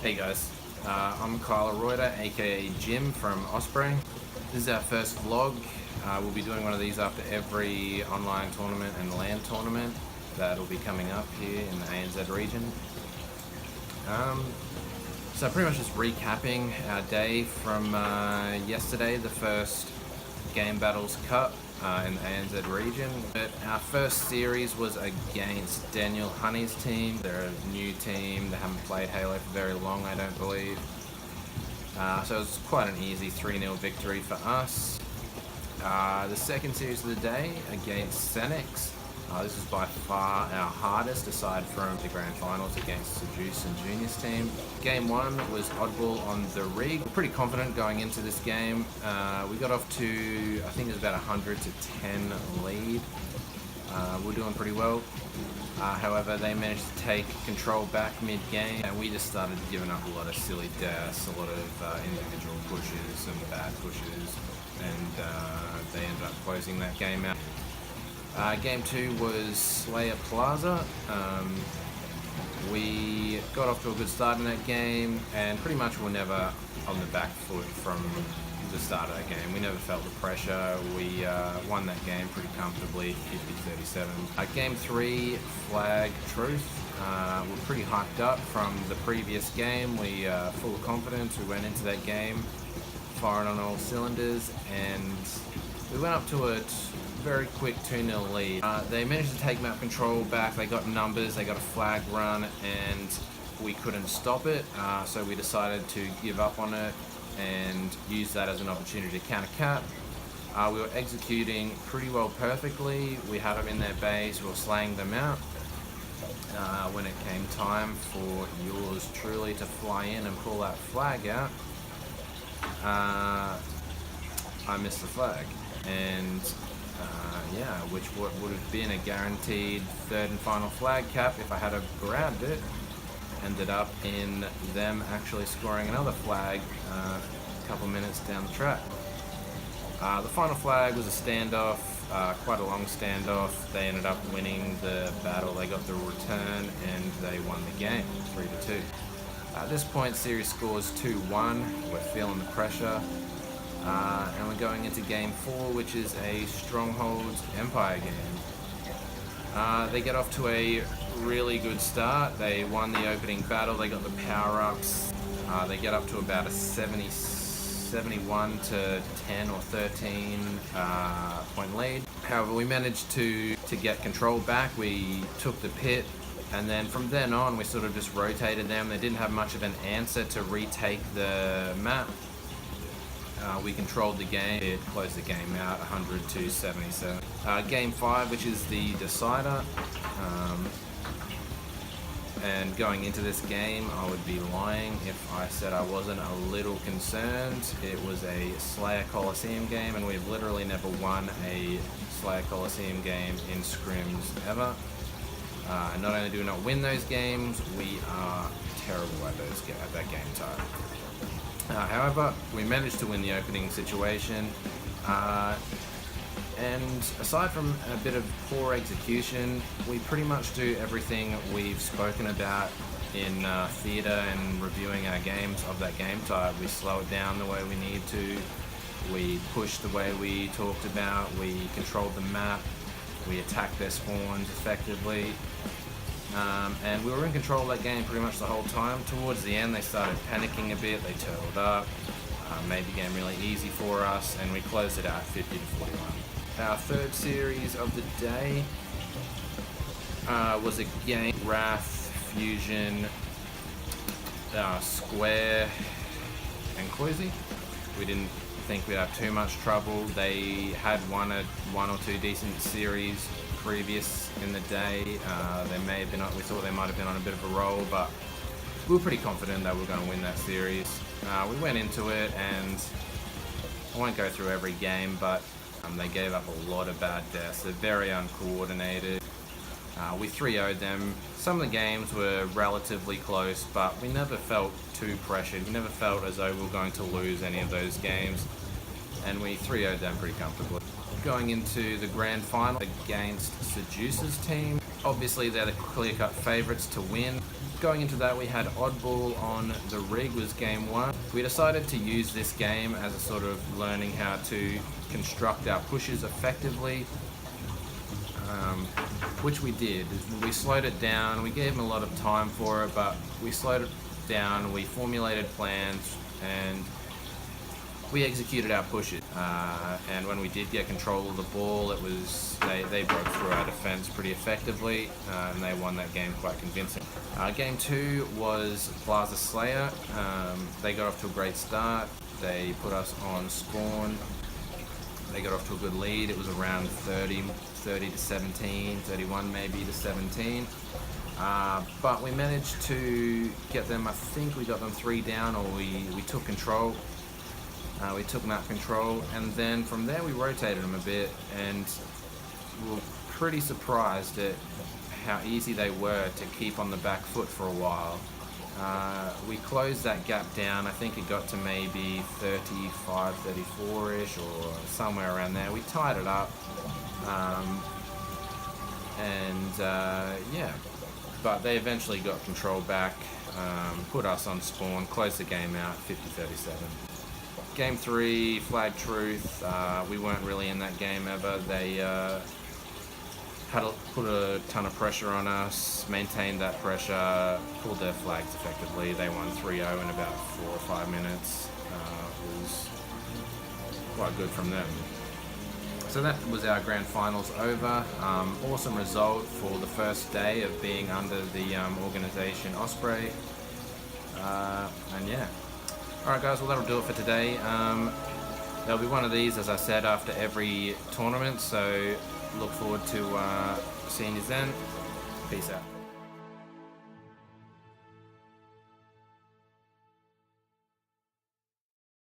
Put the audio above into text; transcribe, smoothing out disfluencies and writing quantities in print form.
Hey guys, I'm Kyle Reuter, aka Jim from Osprey. This is our first vlog. We'll be doing one of these after every online tournament and LAN tournament that will be coming up here in the ANZ region. So pretty much just recapping our day from yesterday, the first Game Battles Cup in the ANZ region. But our first series was against Daniel Honey's team. They're a new team, they haven't played Halo for very long, I don't believe. So it was quite an easy 3-0 victory for us. The second series of the day against Senex. This is by far our hardest aside from the grand finals against Seduce and Junior's team. Game 1 was oddball on the rig. We're pretty confident going into this game. We got off to, I think it was about 100 to 10 lead. We're doing pretty well. However, they managed to take control back mid-game and we just started giving up a lot of silly deaths, a lot of individual pushes and bad pushes, and they ended up closing that game out. Game 2 was Slayer Plaza. We got off to a good start in that game and pretty much were never on the back foot from the start of that game. We never felt the pressure. We won that game pretty comfortably, 50-37. Game 3, Flag Truth. We're pretty hyped up from the previous game. We full of confidence. We went into that game firing on all cylinders and we went up to a very quick 2-0 lead. They managed to take map control back, they got numbers, they got a flag run, and we couldn't stop it, so we decided to give up on it and use that as an opportunity to counter cap. We were executing pretty well perfectly, we had them in their base, we were slaying them out. When it came time for yours truly to fly in and pull that flag out, I missed the flag, and yeah, which would have been a guaranteed third and final flag cap if I had have grabbed it. Ended up in them actually scoring another flag a couple minutes down the track. The final flag was a standoff, quite a long standoff. They ended up winning the battle, they got the return and they won the game 3-2. At this point series scores 2-1, we're feeling the pressure. And we're going into game 4, which is a Strongholds Empire game. They get off to a really good start. They won the opening battle, they got the power-ups. They get up to about a 71 to 10 or 13 point lead. However, we managed to get control back. We took the pit, and then from then on we sort of just rotated them. They didn't have much of an answer to retake the map. We controlled the game, it closed the game out 100 to 77. Game 5, which is the decider. And going into this game, I would be lying if I said I wasn't a little concerned. It was a Slayer Coliseum game, and we've literally never won a Slayer Coliseum game in scrims ever. Not only do we not win those games, we are terrible at that game type. However, we managed to win the opening situation, and aside from a bit of poor execution, we pretty much do everything we've spoken about in theatre and reviewing our games of that game type. We slow it down the way we need to, we push the way we talked about, we controlled the map, we attacked their spawns effectively. And we were in control of that game pretty much the whole time. Towards the end they started panicking a bit, they turtled up, made the game really easy for us, and we closed it out 50 to 41. Our third series of the day was a game Wrath, Fusion, Square, and Cluzy. We didn't think we'd have too much trouble. They had one or two decent series previous in the day. We thought they might have been on a bit of a roll, but we were pretty confident that we were going to win that series. We went into it, and I won't go through every game, but they gave up a lot of bad deaths. They're very uncoordinated. We 3-0'd them. Some of the games were relatively close, but we never felt too pressured. We never felt as though we were going to lose any of those games, and we 3-0'd them pretty comfortably. Going into the grand final against Seduce's team, Obviously, they're the clear-cut favourites to win. Going into that, we had oddball on the rig was game 1. We decided to use this game as a sort of learning how to construct our pushes effectively, which we did. We slowed it down. We gave them a lot of time for it, but we slowed it down. We formulated plans and we executed our pushes. And when we did get control of the ball, it was they broke through our defense pretty effectively, and they won that game quite convincing. Game 2 was Plaza Slayer. They got off to a great start. They put us on spawn. They got off to a good lead. It was around 30 to 17, 31 maybe to 17. But we managed to get them, I think we got them 3 down, or we took control. We took map control, and then from there we rotated them a bit, and we were pretty surprised at how easy they were to keep on the back foot for a while. We closed that gap down. I think it got to maybe 35, 34-ish, or somewhere around there. We tied it up, yeah, but they eventually got control back, put us on spawn, closed the game out 50-37. Game 3, Flag Truth, we weren't really in that game ever. They put a ton of pressure on us, maintained that pressure, pulled their flags effectively. They won 3-0 in about 4 or 5 minutes. It was quite good from them. So that was our grand finals over. Awesome result for the first day of being under the organisation Osprey. And yeah. Alright guys, well that'll do it for today. There'll be one of these, as I said, after every tournament, so look forward to seeing you then. Peace out.